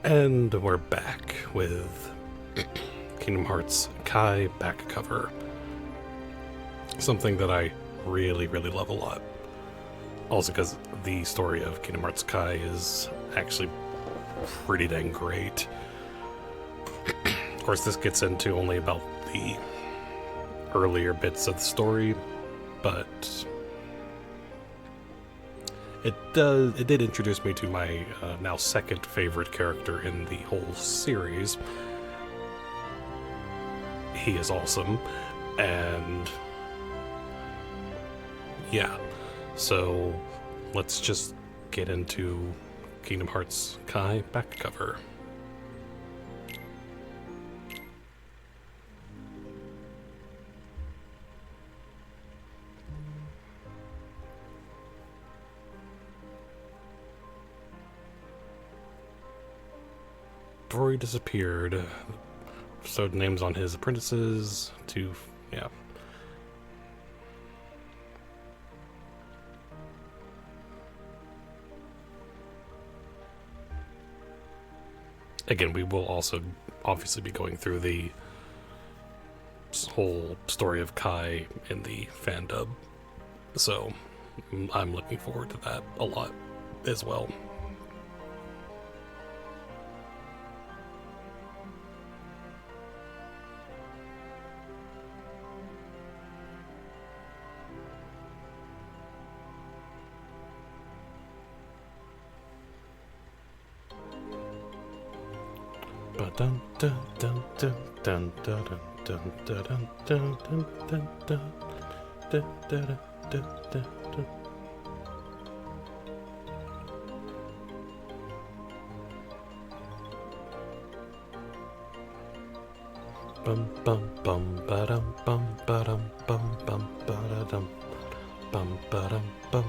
And we're back with Kingdom Hearts Kai back cover. Something that I really, really love a lot. Also because the story of Kingdom Hearts Kai is actually pretty dang great. Of course, this gets into only about the earlier bits of the story, but it did introduce me to my now second favorite character in the whole series. He is awesome, and yeah, so let's just get into Kingdom Hearts Kai back cover. Before he disappeared, showed names on his apprentices to, yeah. Again, we will also obviously be going through the whole story of Kai in the fan dub, so I'm looking forward to that a lot as well. Dun dun dun dun dun dun dun dun dun dun dun dun dun dun dun dun. Bum bum bum ba-dum bum ba-dum bum bum ba-da-dum bum ba-dum bum.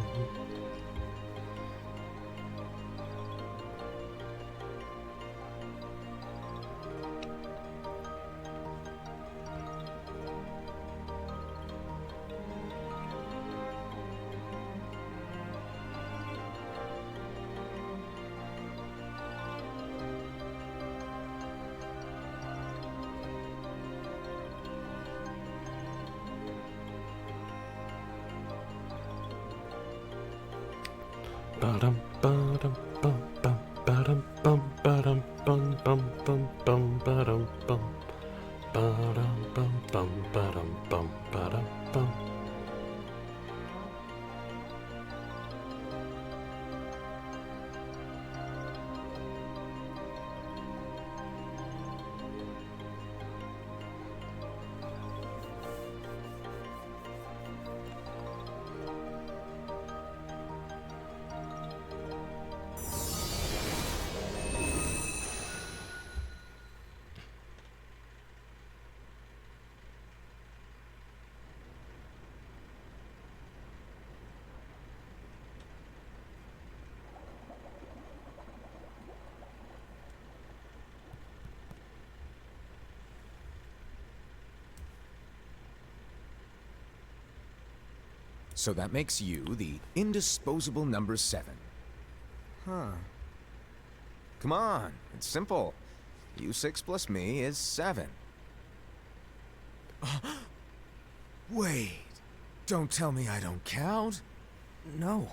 Ba-dum ba-dum bum bum ba-dum bum ba-dum bum bum bum bum ba-dum bum ba-dum bum bum ba-dum bum ba-dum bum. So that makes you the indisposable number 7. Huh. Come on, it's simple. You6 plus me is 7. Wait, don't tell me I don't count. No.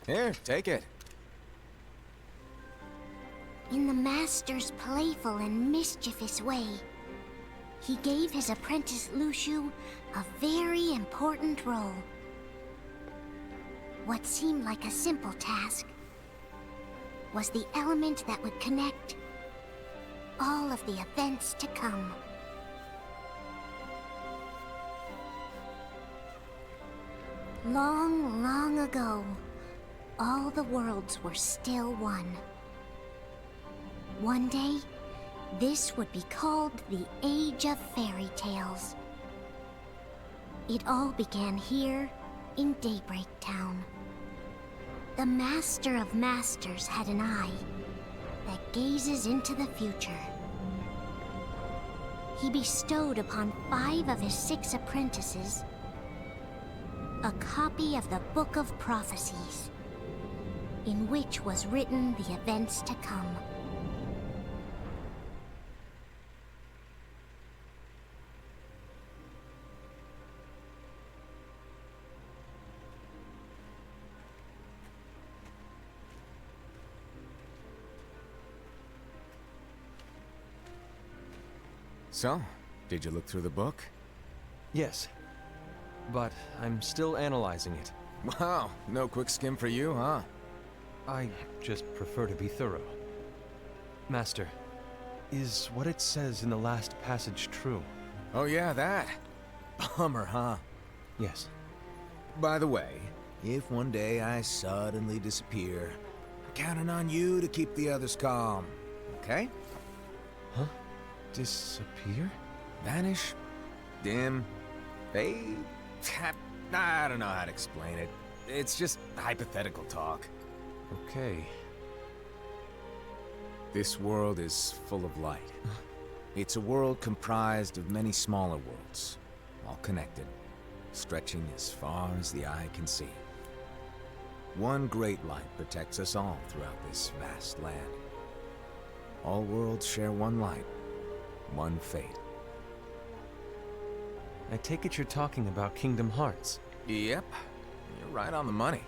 Here, take it. In the Master's playful and mischievous way, he gave his apprentice Luxu a very important role. What seemed like a simple task was the element that would connect all of the events to come. Long, long ago, all the worlds were still one. One day, this would be called the Age of Fairy Tales. It all began here in Daybreak Town. The Master of Masters had an eye that gazes into the future. he bestowed upon 5 of his 6 apprentices a copy of the Book of Prophecies, in which was written the events to come. So, did you look through the book? Yes, but I'm still analyzing it. Wow, no quick skim for you, huh? I just prefer to be thorough. Master, is what it says in the last passage true? Oh yeah, that. Bummer, huh? Yes. By the way, if one day I suddenly disappear, I'm counting on you to keep the others calm, okay? Huh? Disappear? Vanish, dim, fade. I don't know how to explain it. It's just hypothetical talk. Okay. This world is full of light. It's a world comprised of many smaller worlds, all connected, stretching as far as the eye can see. One great light protects us all throughout this vast land. All worlds share one light, one fate. I take it you're talking about Kingdom Hearts. Yep, you're right on the money.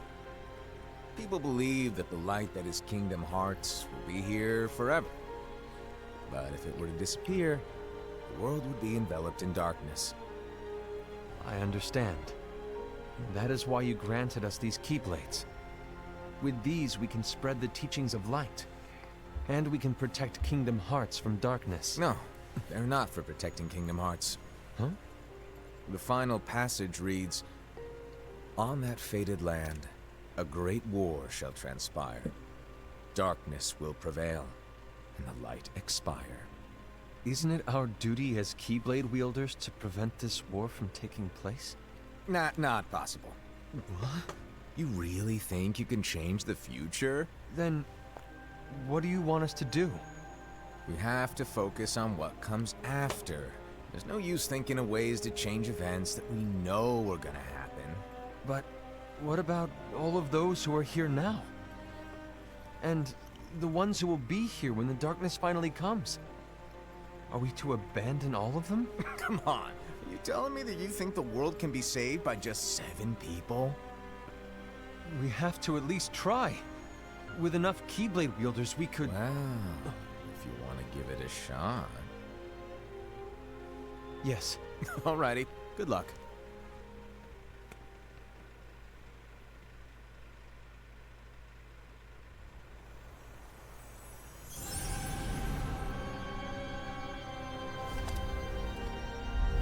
People believe that the light that is Kingdom Hearts will be here forever. But if it were to disappear, the world would be enveloped in darkness. I understand. That is why you granted us these Keyblades. With these, we can spread the teachings of light. And we can protect Kingdom Hearts from darkness. No, they're not for protecting Kingdom Hearts. Huh? The final passage reads, "On that fated land, a great war shall transpire. Darkness will prevail, and the light expire." Isn't it our duty as Keyblade wielders to prevent this war from taking place? Not possible. What? You really think you can change the future? Then, what do you want us to do? We have to focus on what comes after. There's no use thinking of ways to change events that we know are gonna happen. But what about all of those who are here now? And the ones who will be here when the darkness finally comes? Are we to abandon all of them? Come on, are you telling me that you think the world can be saved by just 7 people? We have to at least try. With enough Keyblade wielders, we could... Well, if you want to give it a shot. Yes. Alrighty, good luck.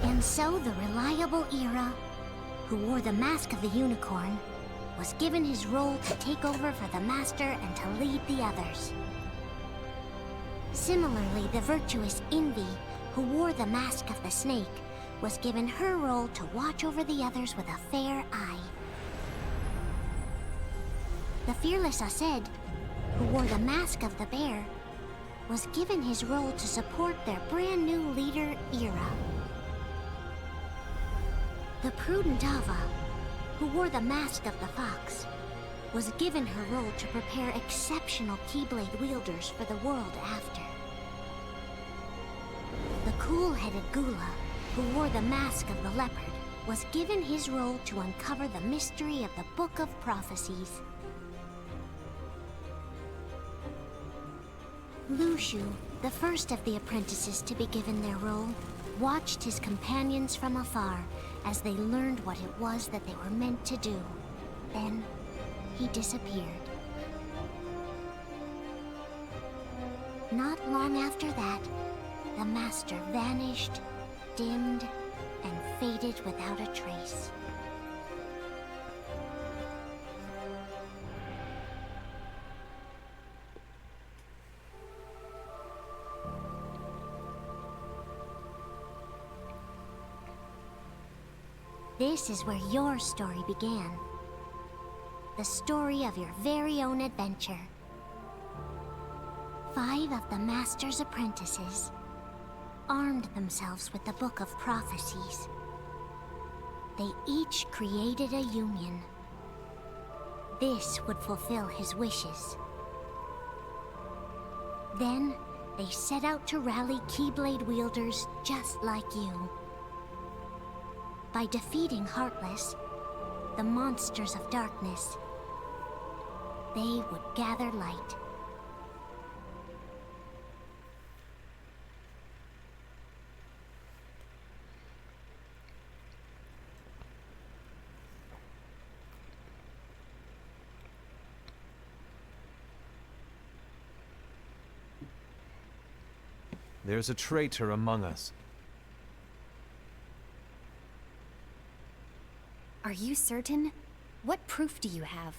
And so the reliable Era, who wore the mask of the unicorn, was given his role to take over for the Master and to lead the others. Similarly, the virtuous Envy, who wore the mask of the snake, was given her role to watch over the others with a fair eye. The fearless Aced, who wore the mask of the bear, was given his role to support their brand new leader, Era. The prudent Ava, who wore the mask of the fox, was given her role to prepare exceptional Keyblade wielders for the world after. The cool-headed Gula, who wore the mask of the leopard, was given his role to uncover the mystery of the Book of Prophecies. Lushu, the first of the apprentices to be given their role, watched his companions from afar as they learned what it was that they were meant to do. Then, he disappeared. Not long after that, the Master vanished, dimmed, and faded without a trace. This is where your story began. The story of your very own adventure. 5 of the Master's apprentices. armed themselves with the Book of Prophecies. They each created a union. This would fulfill his wishes. Then, they set out to rally Keyblade wielders just like you. By defeating Heartless, the monsters of darkness, they would gather light. There's a traitor among us. Are you certain? What proof do you have?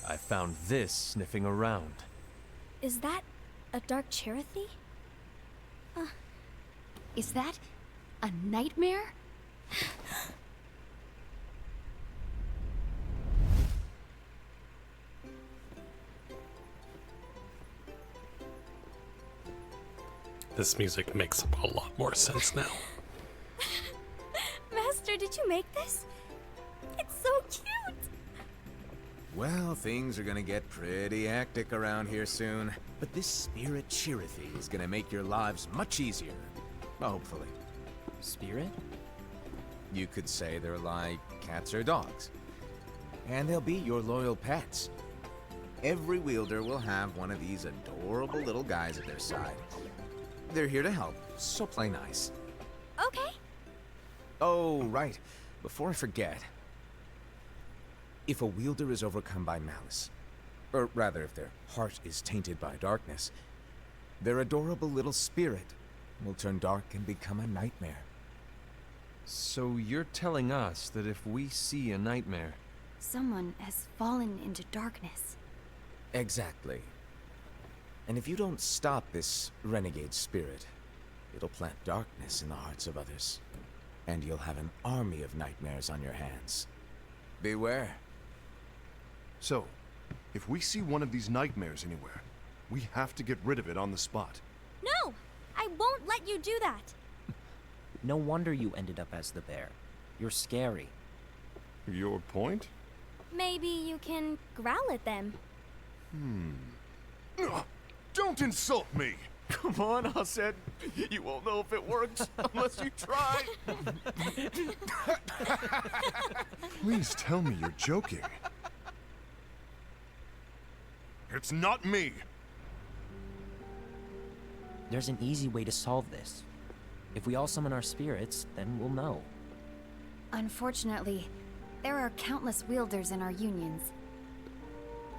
I found this sniffing around. Is that a dark Jrpg? Is that a nightmare? This music makes a lot more sense now. Master, did you make this? It's so cute! Well, things are gonna get pretty hectic around here soon. But this spirit Jrpg is gonna make your lives much easier. Hopefully. Spirit? You could say they're like cats or dogs. And they'll be your loyal pets. Every wielder will have one of these adorable little guys at their side. They're here to help, so play nice. Okay. Oh, right. Before I forget. If a wielder is overcome by malice, or rather if their heart is tainted by darkness, their adorable little spirit will turn dark and become a nightmare. So you're telling us that if we see a nightmare... Someone has fallen into darkness. Exactly. And if you don't stop this renegade spirit, it'll plant darkness in the hearts of others. And you'll have an army of nightmares on your hands. Beware. So, if we see one of these nightmares anywhere, we have to get rid of it on the spot. No! I won't let you do that! No wonder you ended up as the bear. You're scary. Your point? Maybe you can growl at them. Don't insult me! Come on, Hassan. You won't know if it works unless you try. Please tell me you're joking. It's not me! There's an easy way to solve this. If we all summon our spirits, then we'll know. Unfortunately, there are countless wielders in our unions.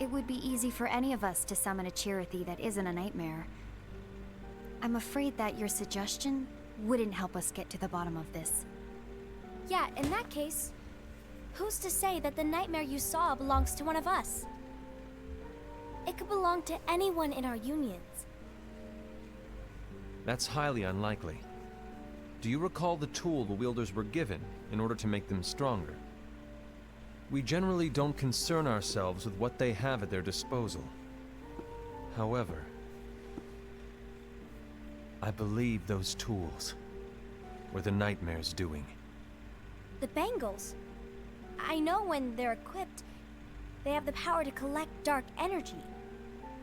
It would be easy for any of us to summon a Jrpg that isn't a nightmare. I'm afraid that your suggestion wouldn't help us get to the bottom of this. Yeah, in that case, who's to say that the nightmare you saw belongs to one of us? It could belong to anyone in our unions. That's highly unlikely. Do you recall the tool the wielders were given in order to make them stronger? We generally don't concern ourselves with what they have at their disposal. However, I believe those tools were the nightmare's doing. The bangles. I know when they're equipped, they have the power to collect dark energy.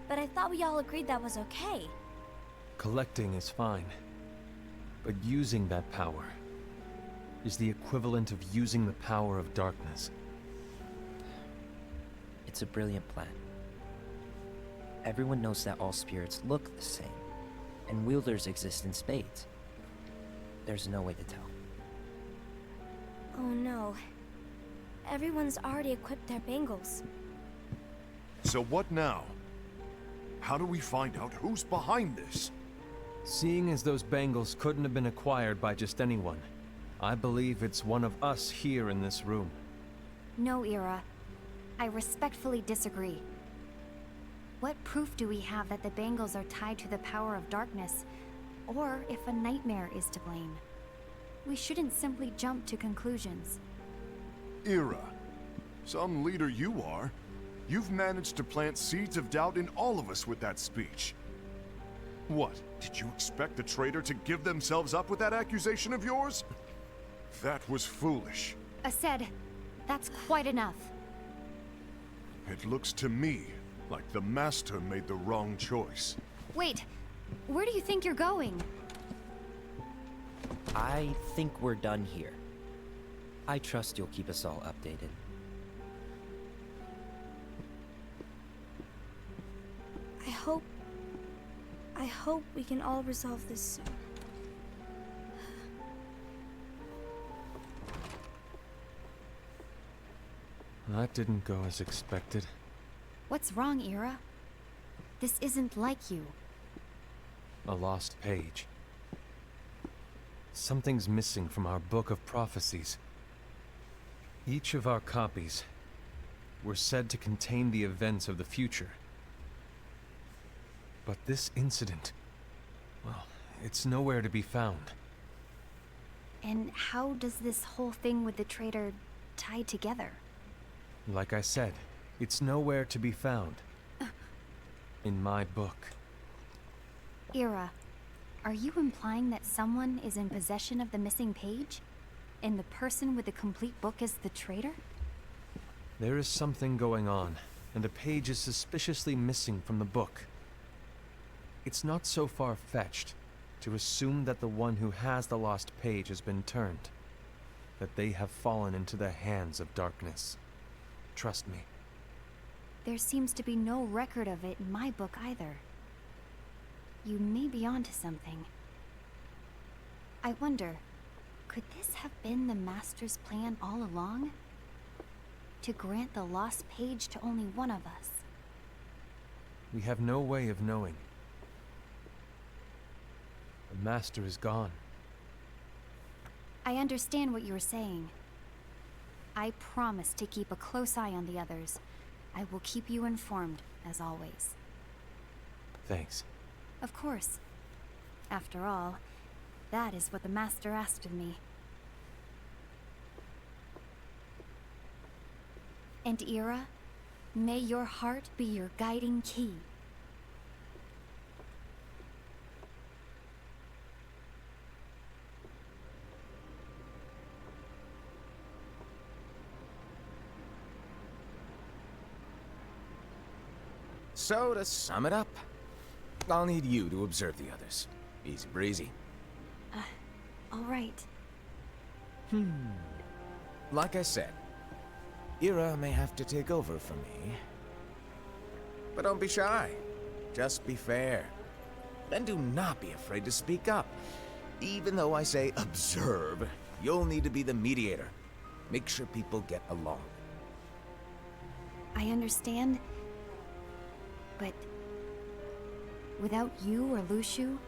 But I thought we all agreed that was okay. Collecting is fine, but using that power is the equivalent of using the power of darkness. It's a brilliant plan. Everyone knows that all spirits look the same, and wielders exist in spades. There's no way to tell. Oh no. Everyone's already equipped their bangles. So what now? How do we find out who's behind this? Seeing as those bangles couldn't have been acquired by just anyone, I believe it's one of us here in this room. No, Ira. I respectfully disagree. What proof do we have that the bangles are tied to the power of darkness, or if a nightmare is to blame? We shouldn't simply jump to conclusions. Ira, some leader you are, You've managed to plant seeds of doubt in all of us with that speech. What? Did you expect the traitor to give themselves up with that accusation of yours? That was foolish. Aced, that's quite enough. It looks to me like the Master made the wrong choice. Wait, where do you think you're going? I think we're done here. I trust you'll keep us all updated. I hope we can all resolve this soon. That didn't go as expected. What's wrong, Ira? This isn't like you. A lost page. Something's missing from our book of prophecies. Each of our copies were said to contain the events of the future. But this incident, well, it's nowhere to be found. And how does this whole thing with the traitor tie together? Like I said, it's nowhere to be found. In my book. Ira, are you implying that someone is in possession of the missing page? And the person with the complete book is the traitor? There is something going on, and a page is suspiciously missing from the book. It's not so far-fetched to assume that the one who has the lost page has been turned, that they have fallen into the hands of darkness. Trust me. There seems to be no record of it in my book either. You may be onto something. I wonder, could this have been the Master's plan all along? To grant the lost page to only one of us? We have no way of knowing. The Master is gone. I understand what you were saying. I promise to keep a close eye on the others. I will keep you informed, as always. Thanks. Of course. After all, that is what the Master asked of me. And Ira, may your heart be your guiding key. So, to sum it up, I'll need you to observe the others. Easy breezy. All right. Like I said, Ira may have to take over for me. But don't be shy. Just be fair. And do not be afraid to speak up. Even though I say observe, you'll need to be the mediator. Make sure people get along. I understand. But without you or Luciu,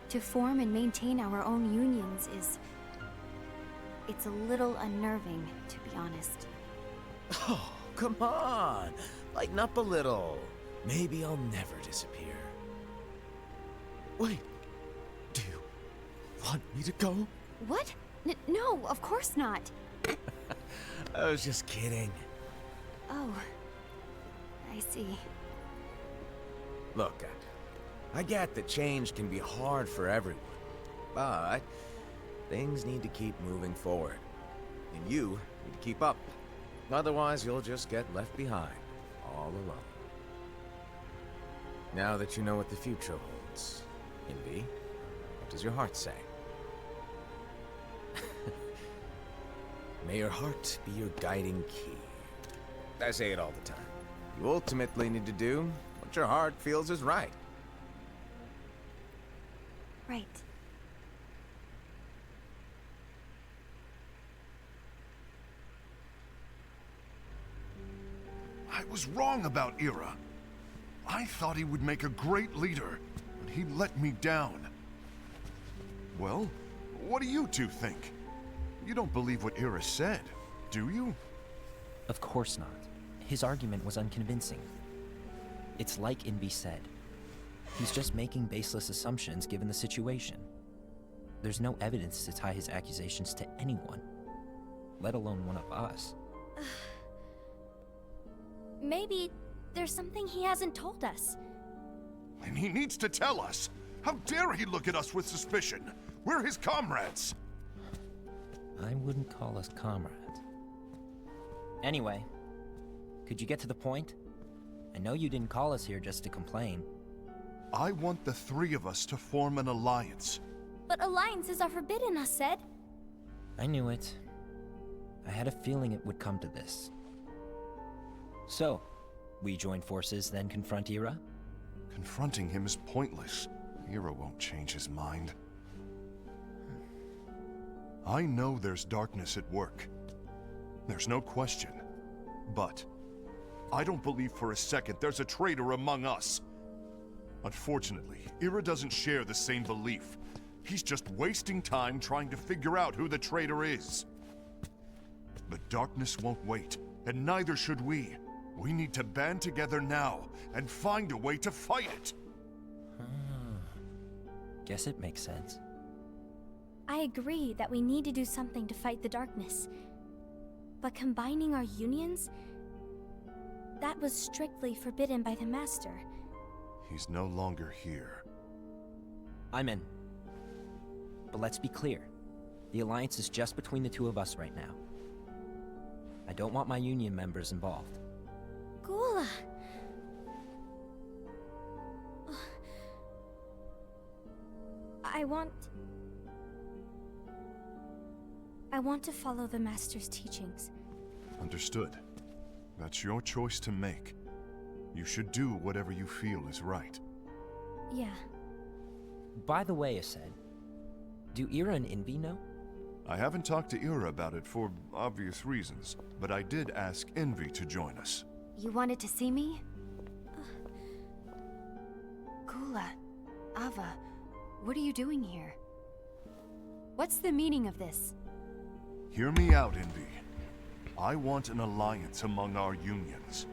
to form and maintain our own unions is... it's a little unnerving, to be honest. Oh, come on. Lighten up a little. Maybe I'll never disappear. Wait. Do you want me to go? What? No, of course not. I was just kidding. Oh, I see. Look, I get that change can be hard for everyone, but things need to keep moving forward. And you need to keep up. Otherwise, you'll just get left behind, all alone. Now that you know what the future holds, Invi, what does your heart say? May your heart be your guiding key. I say it all the time. You ultimately need to do what your heart feels is right. Right. I was wrong about Ira. I thought he would make a great leader, but he let me down. Well, what do you two think? You don't believe what Ira said, do you? Of course not. His argument was unconvincing. It's like Invi said. He's just making baseless assumptions given the situation. There's no evidence to tie his accusations to anyone, let alone one of us. maybe there's something he hasn't told us. And he needs to tell us. How dare he look at us with suspicion? We're his comrades. I wouldn't call us comrades. Anyway, could you get to the point? I know you didn't call us here just to complain. I want the three of us to form an alliance. But alliances are forbidden, us said. I knew it. I had a feeling it would come to this. So, we join forces, then confront Ira? Confronting him is pointless. Ira won't change his mind. I know there's darkness at work. There's no question. But I don't believe for a second there's a traitor among us. Unfortunately, Ira doesn't share the same belief. He's just wasting time trying to figure out who the traitor is. The darkness won't wait, and neither should we. We need to band together now and find a way to fight it. Guess it makes sense. I agree that we need to do something to fight the darkness. But combining our unions? That was strictly forbidden by the Master. He's no longer here. I'm in. But let's be clear. The alliance is just between the two of us right now. I don't want my union members involved. Gula! I want to follow the Master's teachings. Understood. That's your choice to make. You should do whatever you feel is right. Yeah. By the way, Ased, do Ira and Envy know? I haven't talked to Ira about it for obvious reasons, but I did ask Envy to join us. You wanted to see me? Gula, Ava, what are you doing here? What's the meaning of this? Hear me out, Envy. I want an alliance among our unions.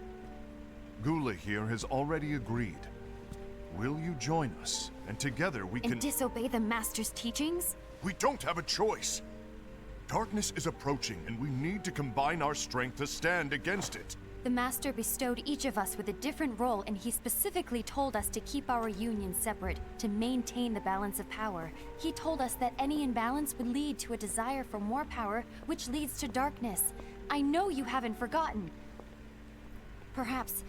Gula here has already agreed. Will you join us? And together we can... And disobey the Master's teachings? We don't have a choice! Darkness is approaching, and we need to combine our strength to stand against it. The Master bestowed each of us with a different role, and he specifically told us to keep our union separate, to maintain the balance of power. He told us that any imbalance would lead to a desire for more power, which leads to darkness. I know you haven't forgotten. Perhaps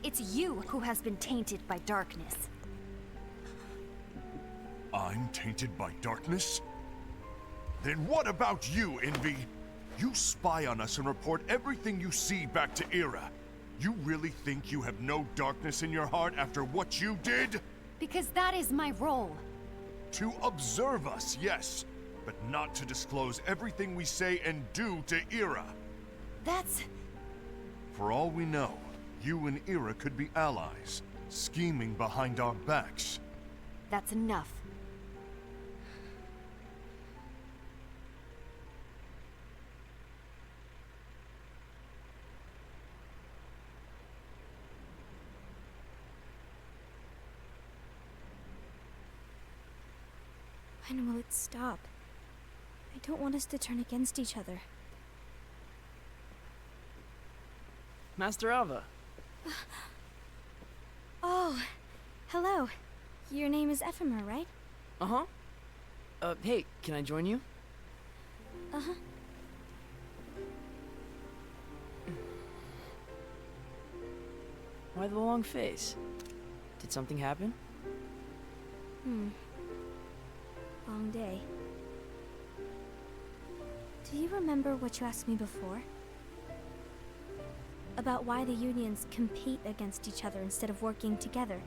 it's you who has been tainted by darkness. I'm tainted by darkness? Then what about you, Envy? You spy on us and report everything you see back to Ira. You really think you have no darkness in your heart after what you did? Because that is my role. To observe us, yes, but not to disclose everything we say and do to Ira. That's... For all we know, you and Ira could be allies, scheming behind our backs. That's enough. When will it stop? I don't want us to turn against each other. Master Ava. Oh, hello. Your name is Ephemer, right? Uh-huh. Hey, can I join you? Uh-huh. Why the long face? Did something happen? Long day. Do you remember what you asked me before? About why the unions compete against each other instead of working together.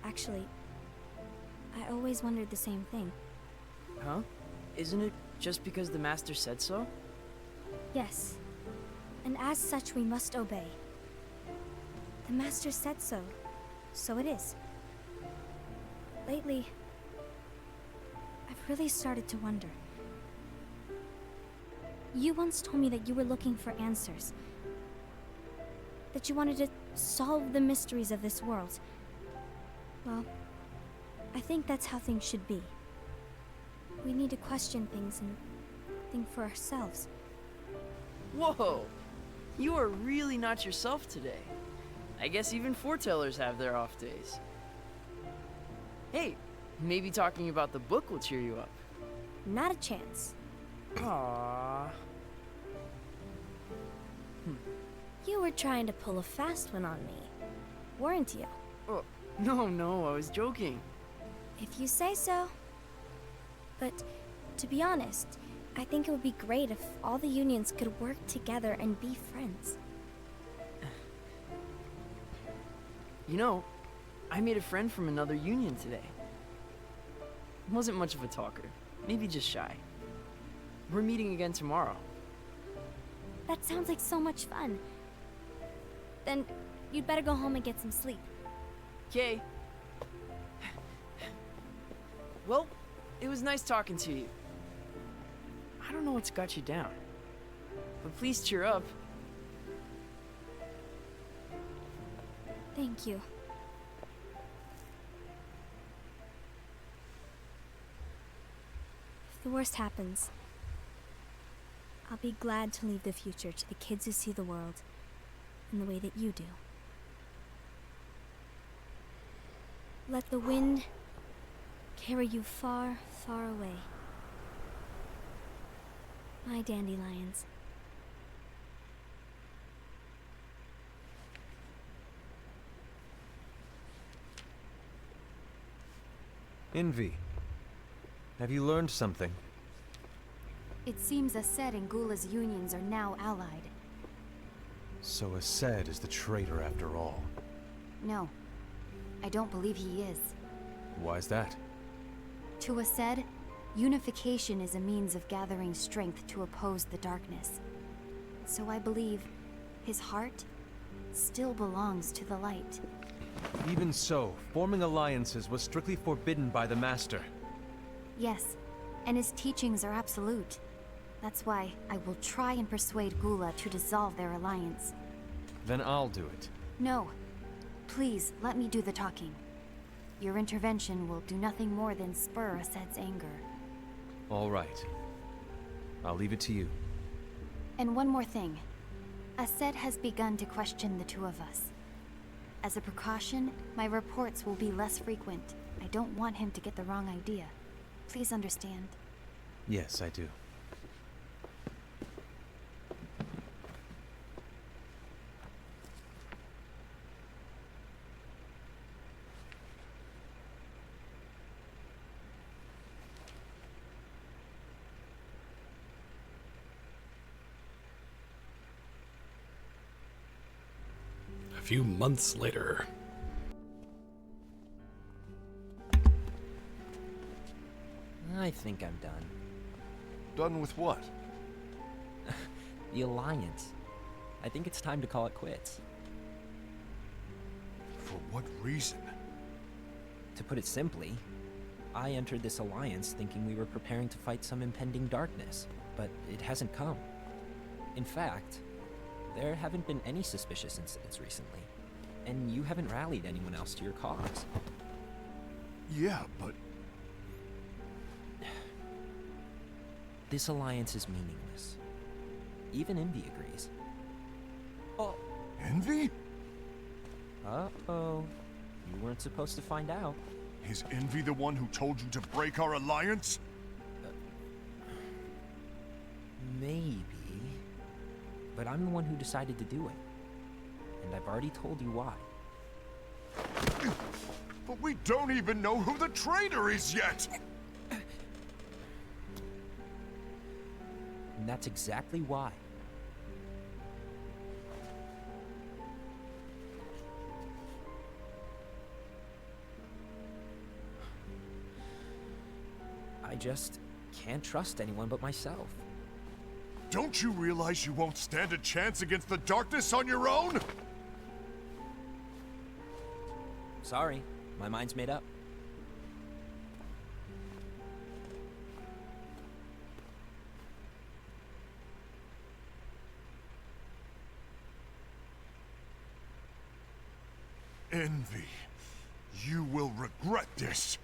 Actually, I always wondered the same thing. Huh? Isn't it just because the Master said so? Yes. And as such, we must obey. The Master said so. So it is. Lately, I've really started to wonder. You once told me that you were looking for answers. That you wanted to solve the mysteries of this world. Well, I think that's how things should be. We need to question things and think for ourselves. Whoa! You are really not yourself today. I guess even foretellers have their off days. Hey, maybe talking about the book will cheer you up. Not a chance. Aww. You were trying to pull a fast one on me, weren't you? Oh, no, I was joking. If you say so. But to be honest, I think it would be great if all the unions could work together and be friends. You know, I made a friend from another union today. Wasn't much of a talker, maybe just shy. We're meeting again tomorrow. That sounds like so much fun. Then you'd better go home and get some sleep. Okay. Well, it was nice talking to you. I don't know what's got you down, but please cheer up. Thank you. If the worst happens, I'll be glad to leave the future to the kids who see the world in the way that you do. Let the wind carry you far, far away. My dandelions. Envy. Have you learned something? It seems Ased and Gula's unions are now allied. So Ased is the traitor after all. No, I don't believe he is. Why's that? To Ased, unification is a means of gathering strength to oppose the darkness. So I believe his heart still belongs to the light. Even so, forming alliances was strictly forbidden by the Master. Yes, and his teachings are absolute. That's why I will try and persuade Gula to dissolve their alliance. Then I'll do it. No. Please, let me do the talking. Your intervention will do nothing more than spur Ased's anger. All right. I'll leave it to you. And one more thing. Ased has begun to question the two of us. As a precaution, my reports will be less frequent. I don't want him to get the wrong idea. Please understand. Yes, I do. A few months later. I think I'm done. Done with what? The Alliance. I think it's time to call it quits. For what reason? To put it simply, I entered this alliance thinking we were preparing to fight some impending darkness, but it hasn't come. In fact, there haven't been any suspicious incidents recently, and you haven't rallied anyone else to your cause. Yeah, but... This alliance is meaningless. Even Envy agrees. Oh. Envy? Uh-oh. You weren't supposed to find out. Is Envy the one who told you to break our alliance? Maybe. But I'm the one who decided to do it. And I've already told you why. But we don't even know who the traitor is yet! And that's exactly why. I just can't trust anyone but myself. Don't you realize you won't stand a chance against the darkness on your own? Sorry, my mind's made up. Envy, you will regret this.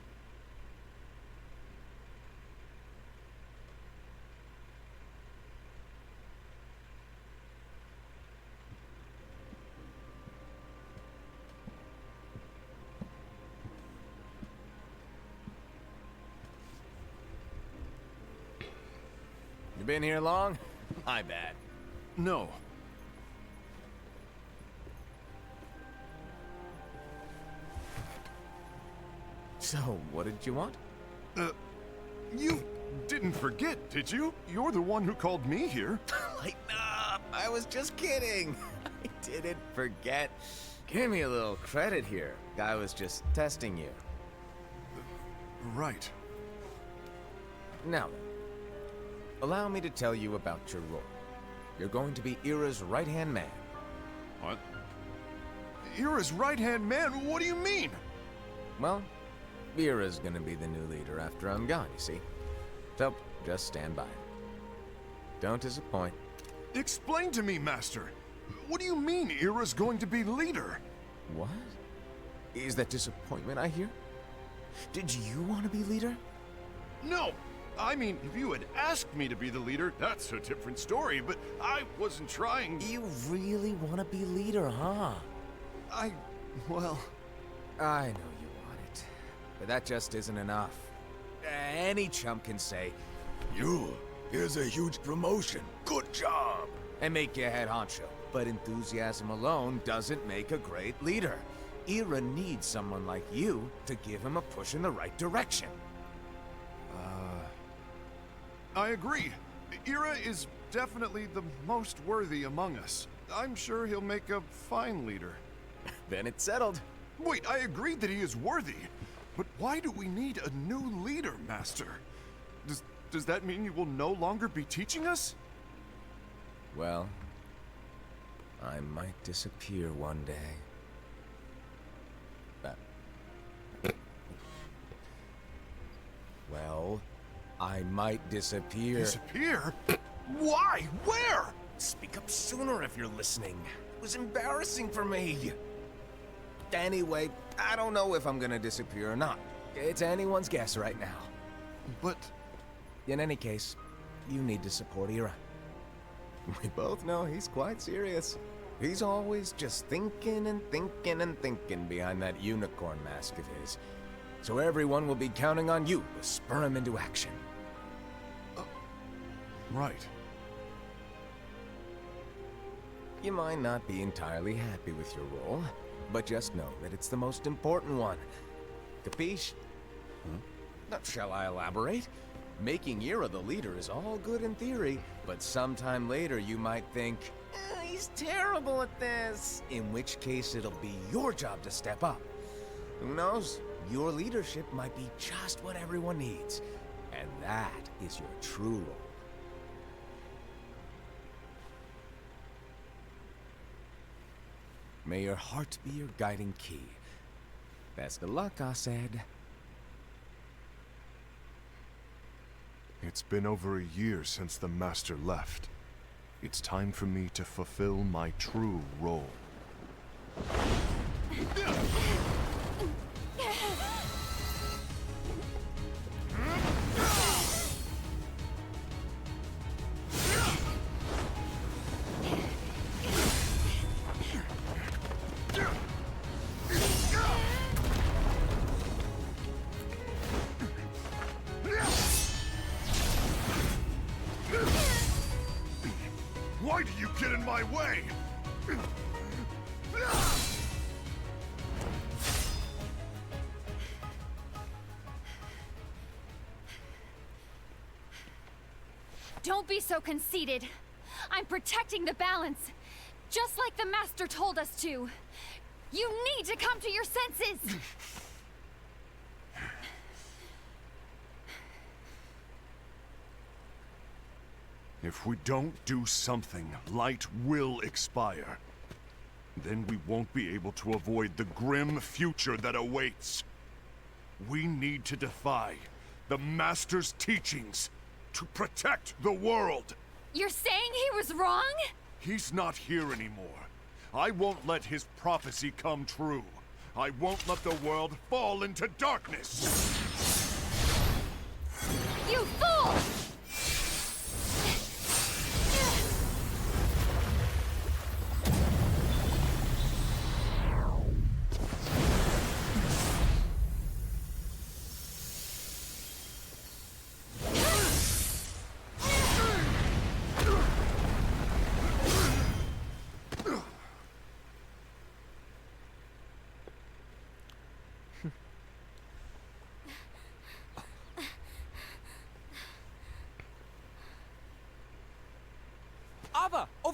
been here long? My bad. No. So, what did you want? You didn't forget, did you? You're the one who called me here. Lighten up! I was just kidding. I didn't forget. Give me a little credit here. I was just testing you. Right. Now then, allow me to tell you about your role. You're going to be Ira's right-hand man. What? Ira's right-hand man? What do you mean? Well, Ira's gonna be the new leader after I'm gone, you see. So, just stand by. Don't disappoint. Explain to me, Master. What do you mean Ira's going to be leader? What? Is that disappointment I hear? Did you want to be leader? No! I mean, if you had asked me to be the leader, that's a different story, but I wasn't trying. You really want to be leader, huh? Well... I know you want it, but that just isn't enough. Any chump can say, here's a huge promotion, good job, and make you head honcho. But enthusiasm alone doesn't make a great leader. Ira needs someone like you to give him a push in the right direction. I agree. Ira is definitely the most worthy among us. I'm sure he'll make a fine leader. Then it's settled. Wait, I agreed that he is worthy. But why do we need a new leader, Master? Does that mean you will no longer be teaching us? Well, I might disappear one day. Well, I might disappear. Disappear? Why? Where? Speak up sooner if you're listening. It was embarrassing for me. Anyway, I don't know if I'm gonna disappear or not. It's anyone's guess right now. But... In any case, you need to support Ira. We both know he's quite serious. He's always just thinking and thinking and thinking behind that unicorn mask of his. So everyone will be counting on you to spur him into action. Right. You might not be entirely happy with your role, but just know that it's the most important one. Capiche? Shall I elaborate? Making Ira the leader is all good in theory, but sometime later you might think, he's terrible at this. In which case it'll be your job to step up. Who knows? Your leadership might be just what everyone needs. And that is your true role. May your heart be your guiding key. Best of luck, I said. It's been over a year since the Master left. It's time for me to fulfill my true role. Why do you get in my way? Don't be so conceited. I'm protecting the balance, just like the Master told us to. You need to come to your senses! If we don't do something, light will expire. Then we won't be able to avoid the grim future that awaits. We need to defy the Master's teachings to protect the world. You're saying he was wrong? He's not here anymore. I won't let his prophecy come true. I won't let the world fall into darkness. You fool!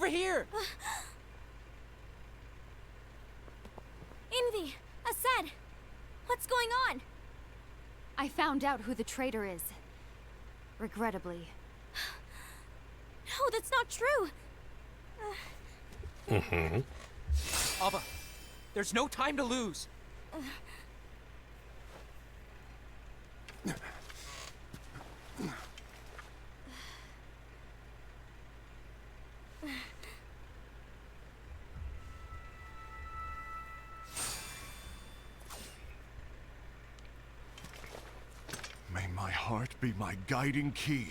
over here! Envy! Asad! What's going on? I found out who the traitor is. Regrettably. No, that's not true! Ava, there's no time to lose. May my heart be my guiding key.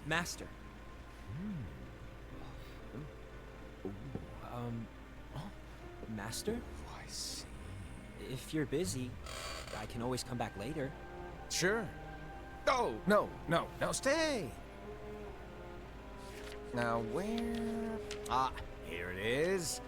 Master. Master? I see. If you're busy, I can always come back later. Sure. Oh, no, stay! Now where... Ah, here it is.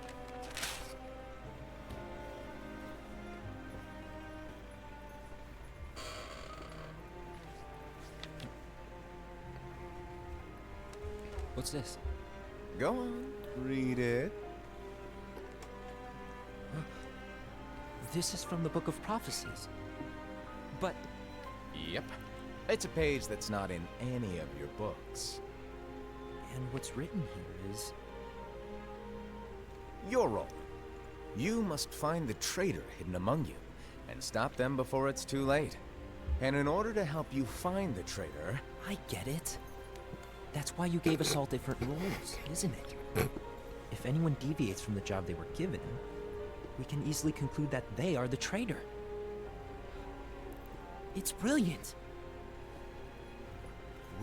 What's this? Go on, read it. This is from the Book of Prophecies. But Yep. It's a page that's not in any of your books. and what's written here is Your role. You must find the traitor hidden among you, and stop them before it's too late. And in order to help you find the traitor... I get it. That's why you gave us all different roles, isn't it? If anyone deviates from the job they were given, we can easily conclude that they are the traitor. It's brilliant.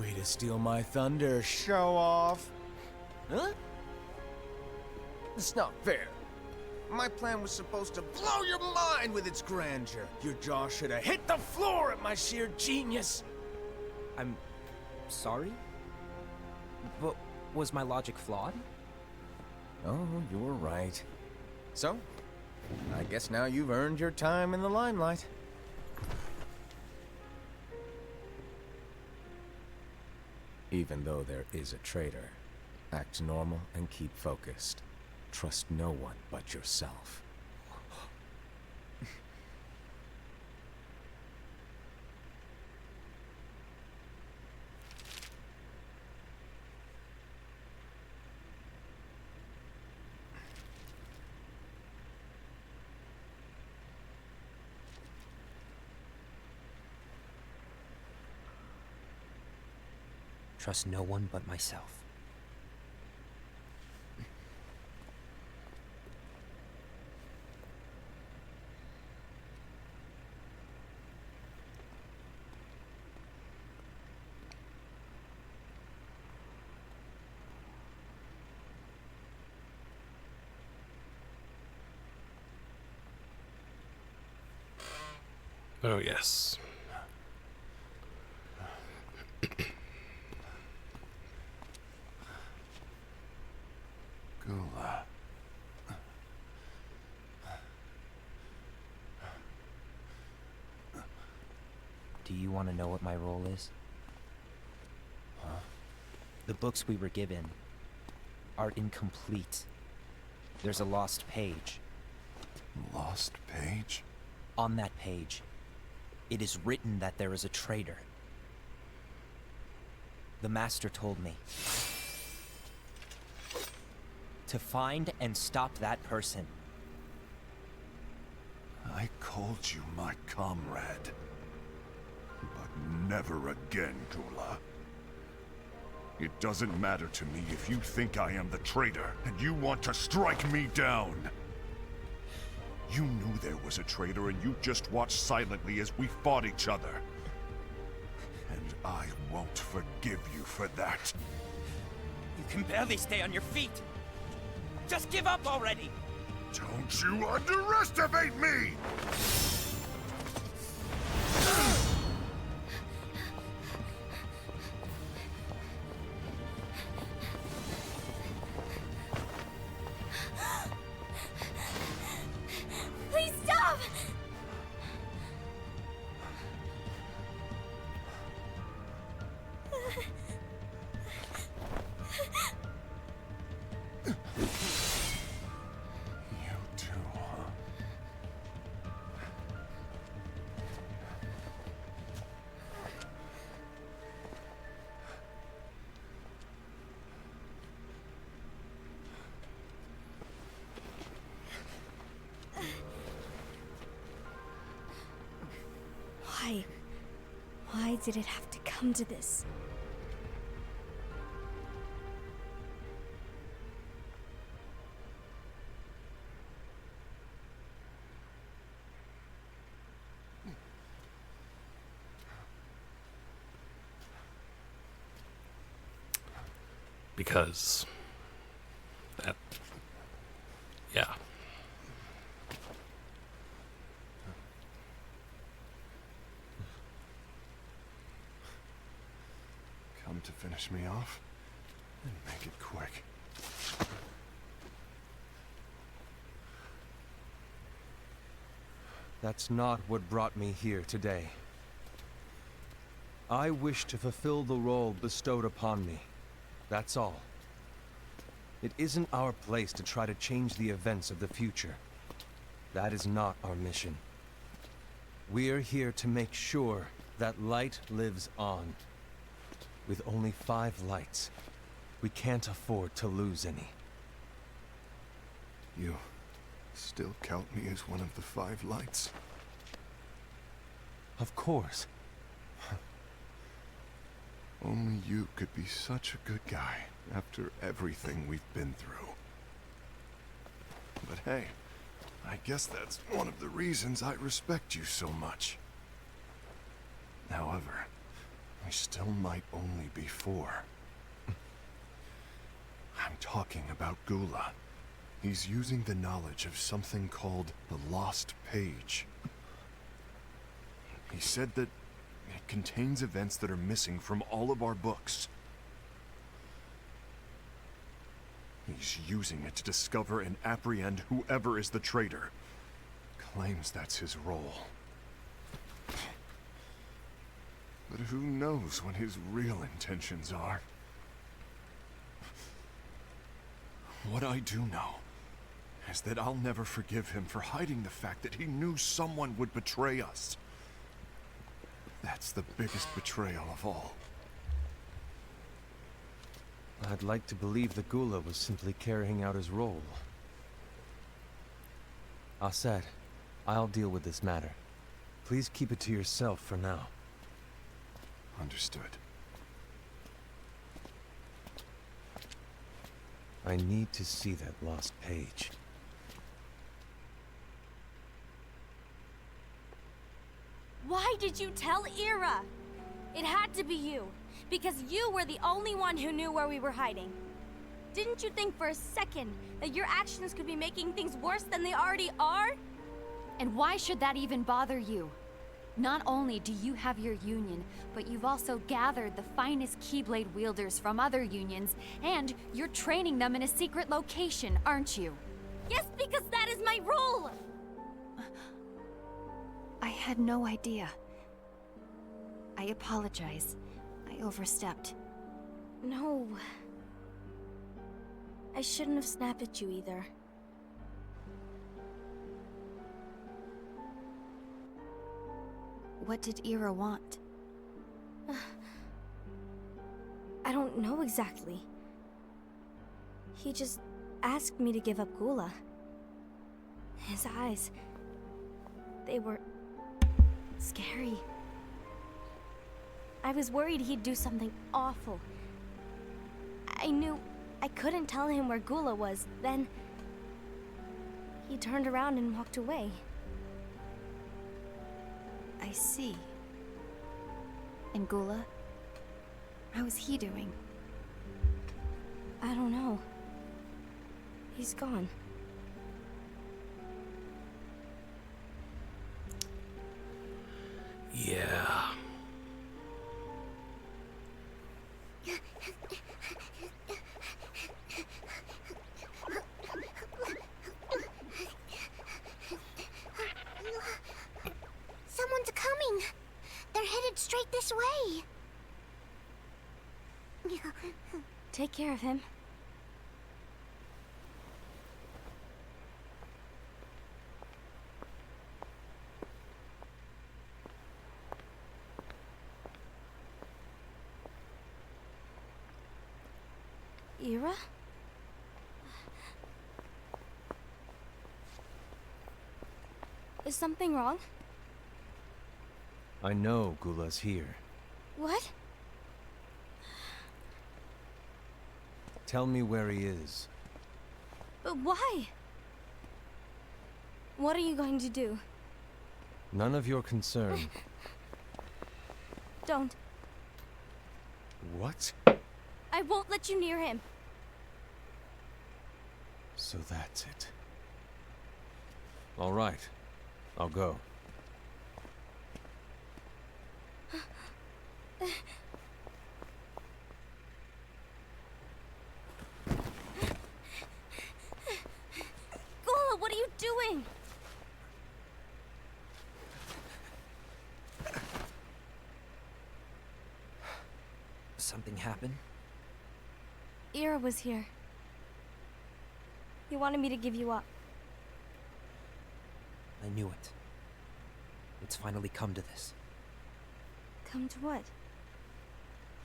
Way to steal my thunder, show off! Huh? It's not fair. My plan was supposed to blow your mind with its grandeur. Your jaw should have hit the floor at my sheer genius. I'm sorry? But was my logic flawed? Oh, you're right. So, I guess now you've earned your time in the limelight. Even though there is a traitor, act normal and keep focused. Trust no one but yourself. Trust no one but myself. Oh, yes. Gula. Do you want to know what my role is? Huh? The books we were given are incomplete. There's a lost page. Lost page? On that page, it is written that there is a traitor. The Master told me to find and stop that person. I called you my comrade. But never again, Gula. It doesn't matter to me if you think I am the traitor and you want to strike me down. You knew there was a traitor and you just watched silently as we fought each other. And I won't forgive you for that. You can barely stay on your feet. Just give up already! Don't you underestimate me! Please stop! You too, huh? Why? Why did it have to come to this? Because that, yeah. Come to finish me off? And make it quick. That's not what brought me here today. I wish to fulfill the role bestowed upon me. That's all. It isn't our place to try to change the events of the future. That is not our mission. We're here to make sure that light lives on. With only 5 lights, we can't afford to lose any. You still count me as one of the 5 lights? Of course. Only you could be such a good guy after everything we've been through. But hey, I guess that's one of the reasons I respect you so much. However, we still might only be 4. I'm talking about Gula. He's using the knowledge of something called the Lost Page. He said that it contains events that are missing from all of our books. He's using it to discover and apprehend whoever is the traitor. Claims that's his role. But who knows what his real intentions are? What I do know is that I'll never forgive him for hiding the fact that he knew someone would betray us. That's the biggest betrayal of all. I'd like to believe the Gula was simply carrying out his role. Aset, I'll deal with this matter. Please keep it to yourself for now. Understood. I need to see that lost page. Why did you tell Ira? It had to be you, because you were the only one who knew where we were hiding. Didn't you think for a second that your actions could be making things worse than they already are? And why should that even bother you? Not only do you have your union, but you've also gathered the finest Keyblade wielders from other unions, and you're training them in a secret location, aren't you? Yes, because that is my role! I had no idea. I apologize. I overstepped. No. I shouldn't have snapped at you either. What did Ira want? I don't know exactly. He just asked me to give up Gula. His eyes, they were scary. I was worried he'd do something awful. I knew I couldn't tell him where Gula was. Then he turned around and walked away. I see. And Gula? How is he doing? I don't know. He's gone. Yeah. Someone's coming. They're headed straight this way. Take care of him. Ira? Is something wrong? I know Gula's here. What? Tell me where he is. But why? What are you going to do? None of your concern. Don't. What? I won't let you near him. So that's it. All right. I'll go. Gula, what are you doing? Something happened? Ira was here. He wanted me to give you up. I knew it. It's finally come to this. Come to what?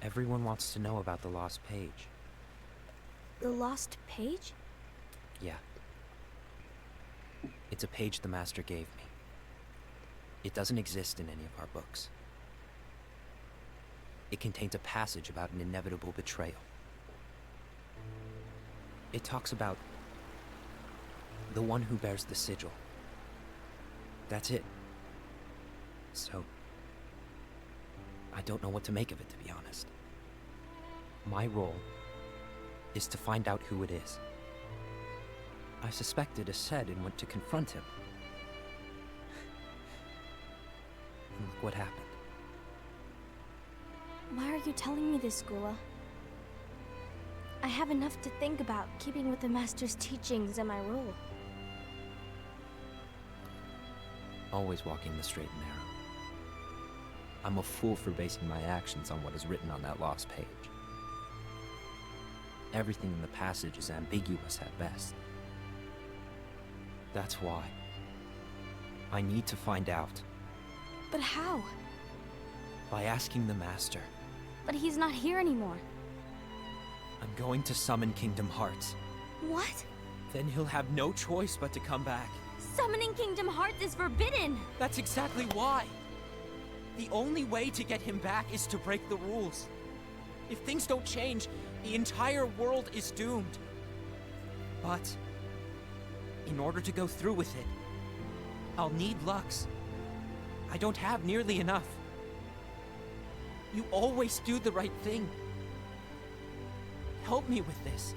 Everyone wants to know about the lost page. The lost page? Yeah. It's a page the Master gave me. It doesn't exist in any of our books. It contains a passage about an inevitable betrayal. It talks about the one who bears the sigil. That's it. So, I don't know what to make of it, to be honest. My role is to find out who it is. I suspected Ased and went to confront him. And look what happened. Why are you telling me this, Gula? I have enough to think about, keeping with the Master's teachings and my role. Always walking the straight and narrow. I'm a fool for basing my actions on what is written on that lost page. Everything in the passage is ambiguous at best. That's why I need to find out. But how? By asking the Master. But he's not here anymore. I'm going to summon Kingdom Hearts. What? Then he'll have no choice but to come back. Summoning Kingdom Hearts is forbidden! That's exactly why. The only way to get him back is to break the rules. If things don't change, the entire world is doomed. But in order to go through with it, I'll need Lux. I don't have nearly enough. You always do the right thing. Help me with this.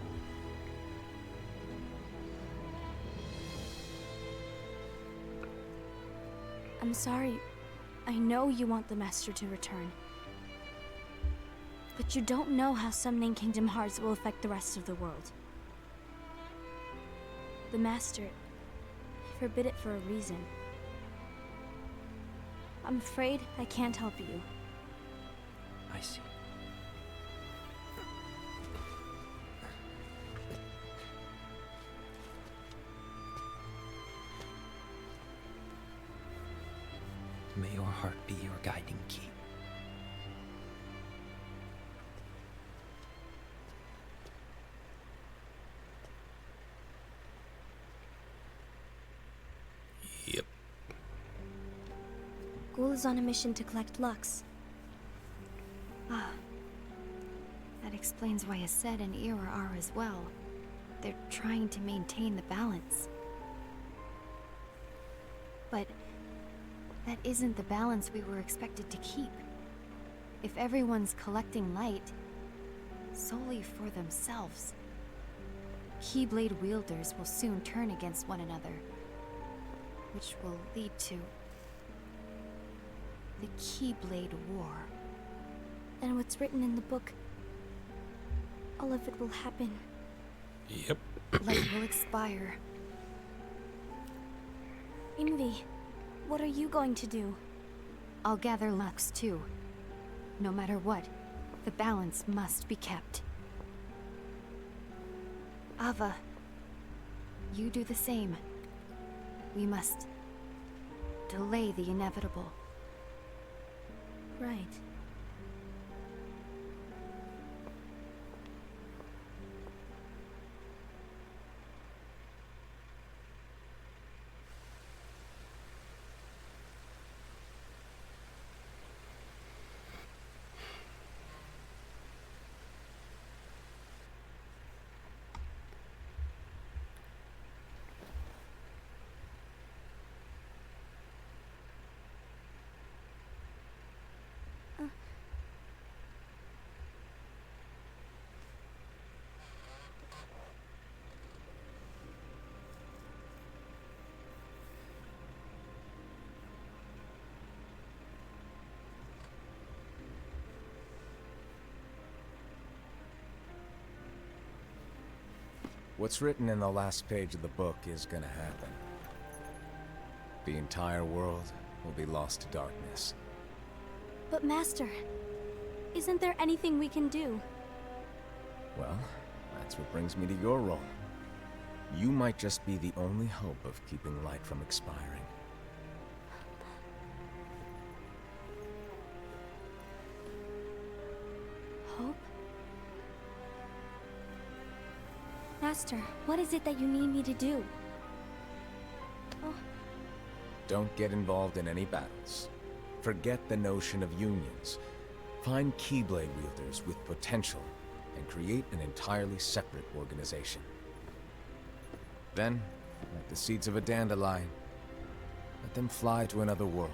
I'm sorry. I know you want the Master to return. But you don't know how summoning Kingdom Hearts will affect the rest of the world. The Master, he forbid it for a reason. I'm afraid I can't help you. I see. May your heart be your guiding key. Yep. Ghoul is on a mission to collect Lux. Ah, that explains why Ased and Ira are as well. They're trying to maintain the balance. But that isn't the balance we were expected to keep. If everyone's collecting light solely for themselves, Keyblade wielders will soon turn against one another, which will lead to the Keyblade War. And what's written in the book, all of it will happen. Yep. Light will expire. Envy, what are you going to do? I'll gather Lux too. No matter what, the balance must be kept. Ava, you do the same. We must delay the inevitable. Right. What's written in the last page of the book is gonna happen. The entire world will be lost to darkness. But Master, isn't there anything we can do? Well, that's what brings me to your role. You might just be the only hope of keeping light from expiring. Hope? Master, what is it that you need me to do? Oh, Don't get involved in any battles. Forget the notion of unions. Find Keyblade wielders with potential and create an entirely separate organization. Then, like the seeds of a dandelion, let them fly to another world.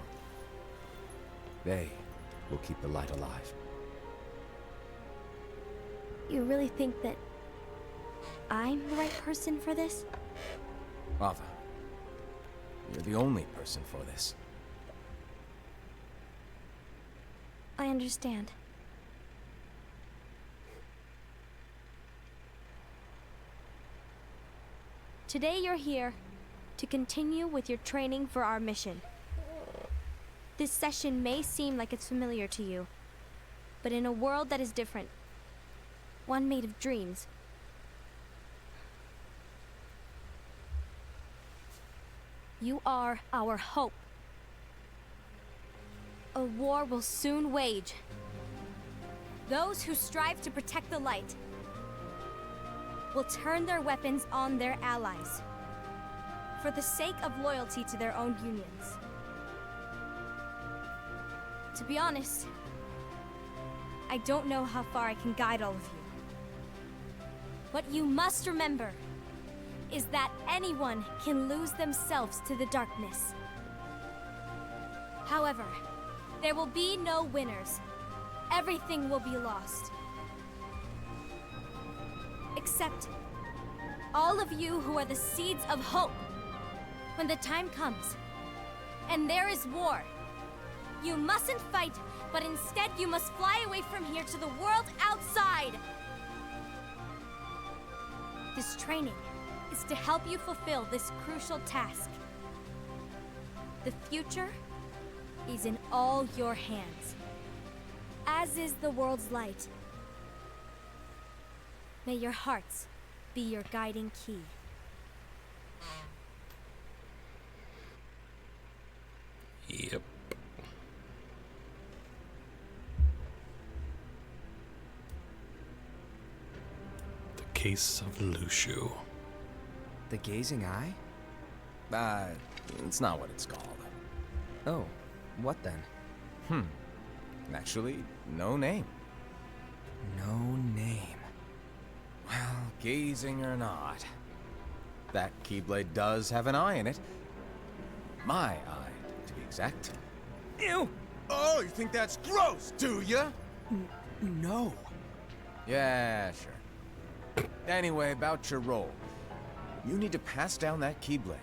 They will keep the light alive. you really think that I'm the right person for this? Ava, you're the only person for this. I understand. Today you're here to continue with your training for our mission. This session may seem like it's familiar to you, but in a world that is different, one made of dreams, you are our hope. A war will soon wage. Those who strive to protect the light will turn their weapons on their allies for the sake of loyalty to their own unions. To be honest, I don't know how far I can guide all of you. What you must remember is that anyone can lose themselves to the darkness. However, there will be no winners. Everything will be lost. Except all of you who are the seeds of hope. When the time comes, and there is war, you mustn't fight, but instead you must fly away from here to the world outside. This training is to help you fulfill this crucial task. The future is in all your hands, as is the world's light. May your hearts be your guiding key. Yep. The Case of Lushu. The Gazing Eye? It's not what it's called. Oh, what then? Actually, no name. No name. Gazing or not, that Keyblade does have an eye in it. My eye, to be exact. Ew! Oh, you think that's gross, do ya? No. Yeah, sure. Anyway, about your role. You need to pass down that Keyblade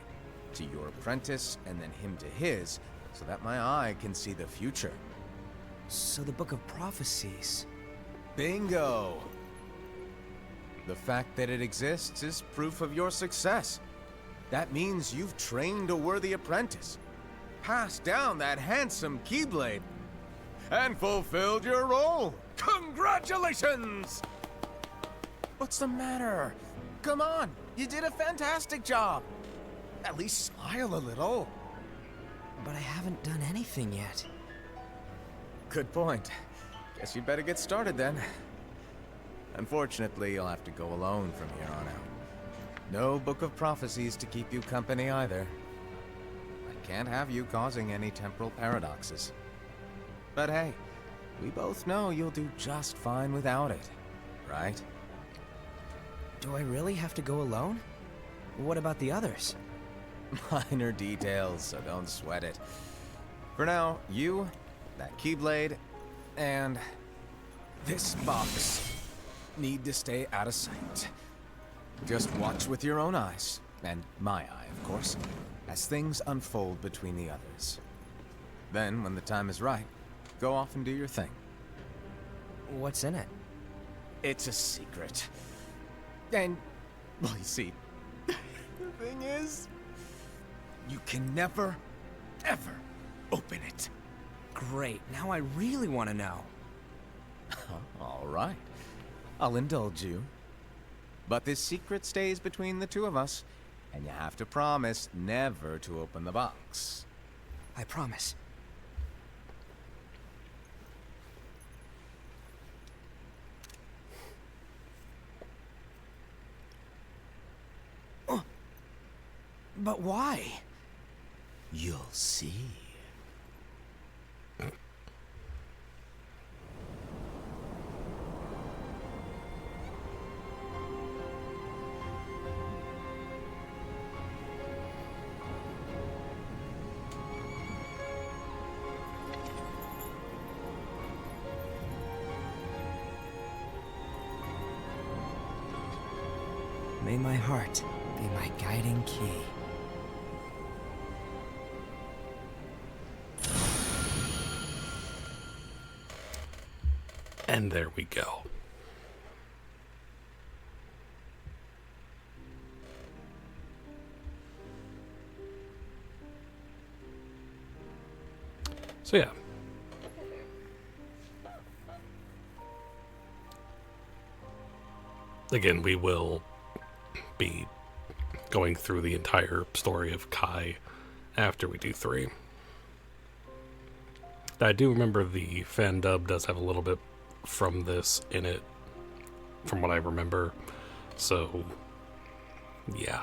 to your apprentice and then him to his, so that my eye can see the future. So the Book of Prophecies. Bingo! The fact that it exists is proof of your success. That means you've trained a worthy apprentice, passed down that handsome Keyblade, and fulfilled your role. Congratulations! What's the matter? Come on, you did a fantastic job. At least smile a little. But I haven't done anything yet. Good point. Guess you'd better get started then. Unfortunately, you'll have to go alone from here on out. No Book of Prophecies to keep you company either. I can't have you causing any temporal paradoxes. But hey, we both know you'll do just fine without it, right? Do I really have to go alone? What about the others? Minor details, so don't sweat it. For now, you, that Keyblade, and this box need to stay out of sight. Just watch with your own eyes, and my eye, of course, as things unfold between the others. Then, when the time is right, go off and do your thing. What's in it? It's a secret. And, well, you see, the thing is, you can never, ever open it. Great, now I really want to know. All right. I'll indulge you. But this secret stays between the two of us, and you have to promise never to open the box. I promise. But why? You'll see. May my heart be my guiding key. And there we go. So yeah. Again, we will be going through the entire story of Kai after we do 3. I do remember the fan dub does have a little bit from this in it, from what I remember. So, yeah.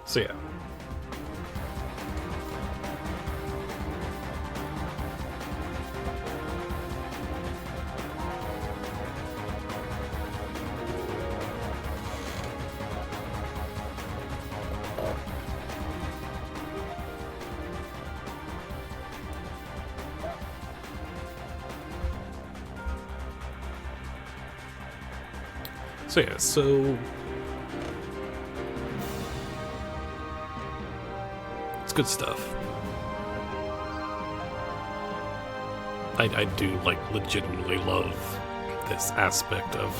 So yeah. So it's good stuff. I do legitimately love this aspect of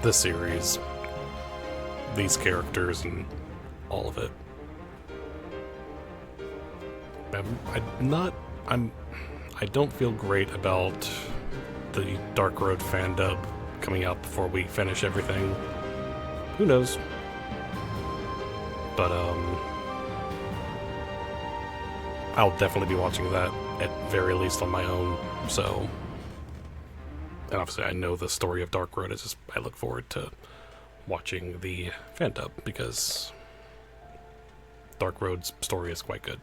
the series, these characters and all of it. I don't feel great about the Dark Road fan dub coming out before we finish everything. Who knows? But I'll definitely be watching that at very least on my own. So, and obviously I know the story of Dark Road. I look forward to watching the fan dub because Dark Road's story is quite good.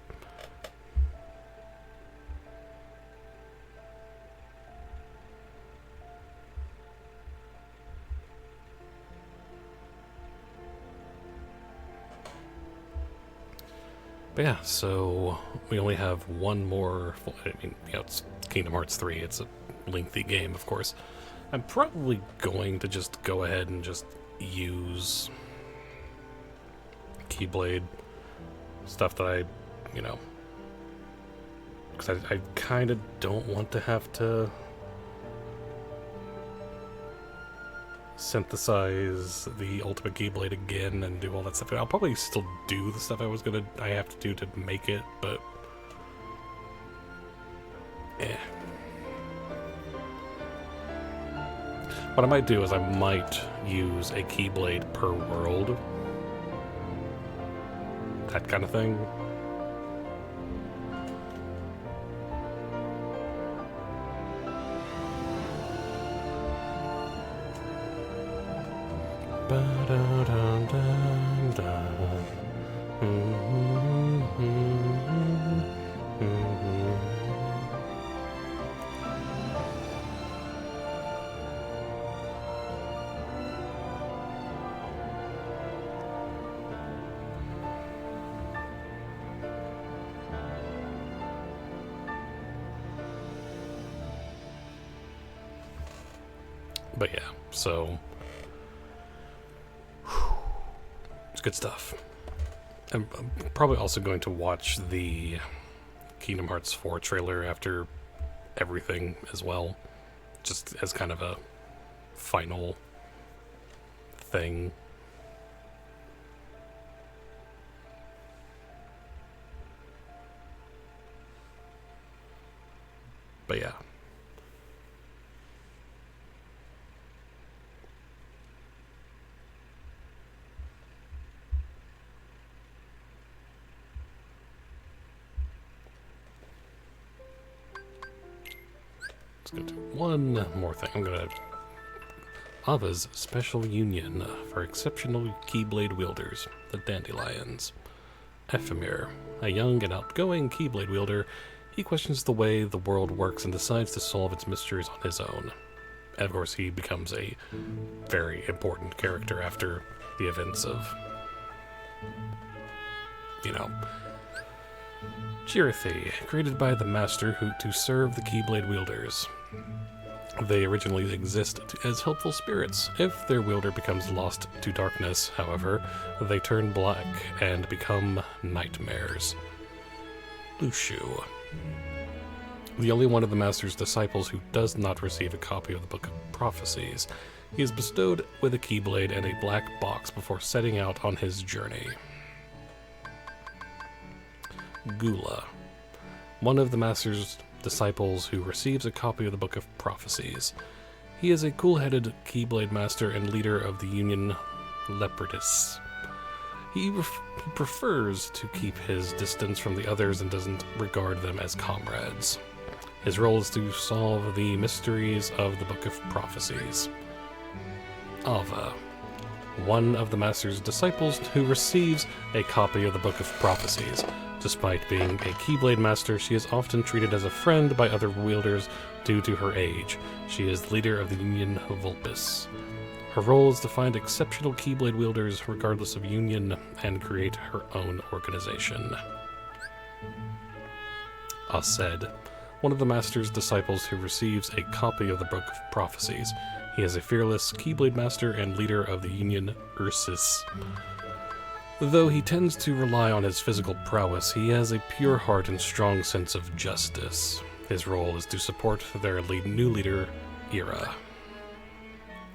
But yeah, so we only have one more. I mean, it's Kingdom Hearts 3. It's a lengthy game, of course. I'm probably going to just go ahead and just use Keyblade stuff that I, because I kind of don't want to have to synthesize the Ultimate Keyblade again and do all that stuff. I'll probably still do the stuff I have to do to make it, but what I might do is I might use a Keyblade per world. That kind of thing. But yeah, so it's good stuff. I'm probably also going to watch the Kingdom Hearts 4 trailer after everything as well, just as kind of a final thing. But yeah. Let's go to one more thing. I'm gonna... Ava's Special Union for Exceptional Keyblade Wielders, the Dandelions. Ephemer, a young and outgoing Keyblade wielder, he questions the way the world works and decides to solve its mysteries on his own. And of course, he becomes a very important character after the events of, Jrpg, created by the Master to serve the Keyblade wielders. They originally exist as helpful spirits. If their wielder becomes lost to darkness, however, they turn black and become nightmares. Lushu, the only one of the Master's disciples who does not receive a copy of the Book of Prophecies. He is bestowed with a Keyblade and a black box before setting out on his journey. Gula, one of the Master's disciples who receives a copy of the Book of Prophecies. He is a cool-headed Keyblade Master and leader of the Union Leopardess. He prefers to keep his distance from the others and doesn't regard them as comrades. His role is to solve the mysteries of the Book of Prophecies. Ava, one of the Master's disciples who receives a copy of the Book of Prophecies. Despite being a Keyblade Master, she is often treated as a friend by other wielders due to her age. She is the leader of the Union Vulpes. Her role is to find exceptional Keyblade wielders regardless of union and create her own organization. Ased, one of the Master's disciples who receives a copy of the Book of Prophecies. He is a fearless Keyblade Master and leader of the Union Ursus. Though he tends to rely on his physical prowess, he has a pure heart and strong sense of justice. His role is to support their new leader, Ira.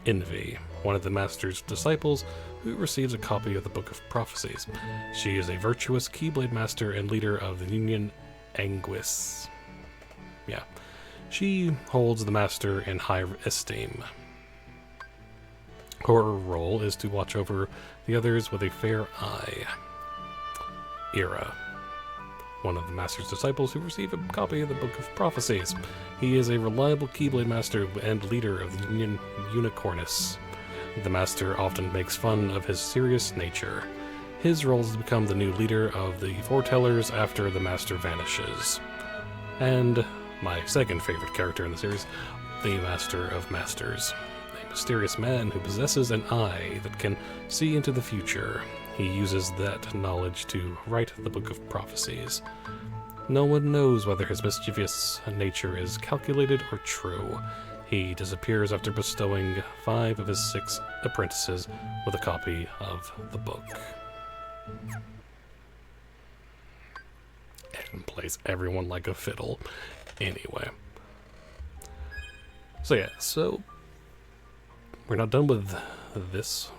Envy, one of the Master's disciples who receives a copy of the Book of Prophecies. She is a virtuous Keyblade Master and leader of the Union Anguis. She holds the Master in high esteem. Her role is to watch over the others with a fair eye. Ira, one of the Master's disciples who receive a copy of the Book of Prophecies. He is a reliable Keyblade Master and leader of the Unicornus. The Master often makes fun of his serious nature. His role is to become the new leader of the Foretellers after the Master vanishes. And my second favorite character in the series, the Master of Masters. A mysterious man who possesses an eye that can see into the future. He uses that knowledge to write the Book of Prophecies. No one knows whether his mischievous nature is calculated or true. He disappears after bestowing 5 of his 6 apprentices with a copy of the book. And plays everyone like a fiddle. Anyway. So yeah, so we're not done with this.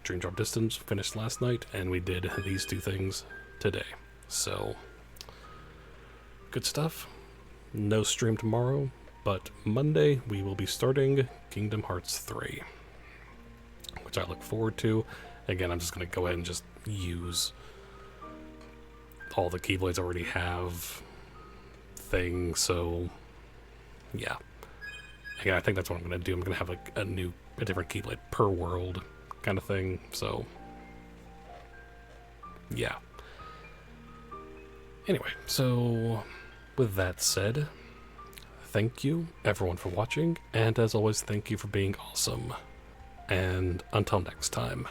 Dream Drop Distance finished last night, and we did these 2 things today. So, good stuff. No stream tomorrow, but Monday we will be starting Kingdom Hearts 3, which I look forward to. Again, I'm just going to go ahead and just use all the Keyblades I already have thing, so yeah. Again, I think that's what I'm going to do. I'm going to have like a different Keyblade per world kind of thing, so yeah. Anyway, so with that said, thank you everyone for watching, and as always, thank you for being awesome. And until next time.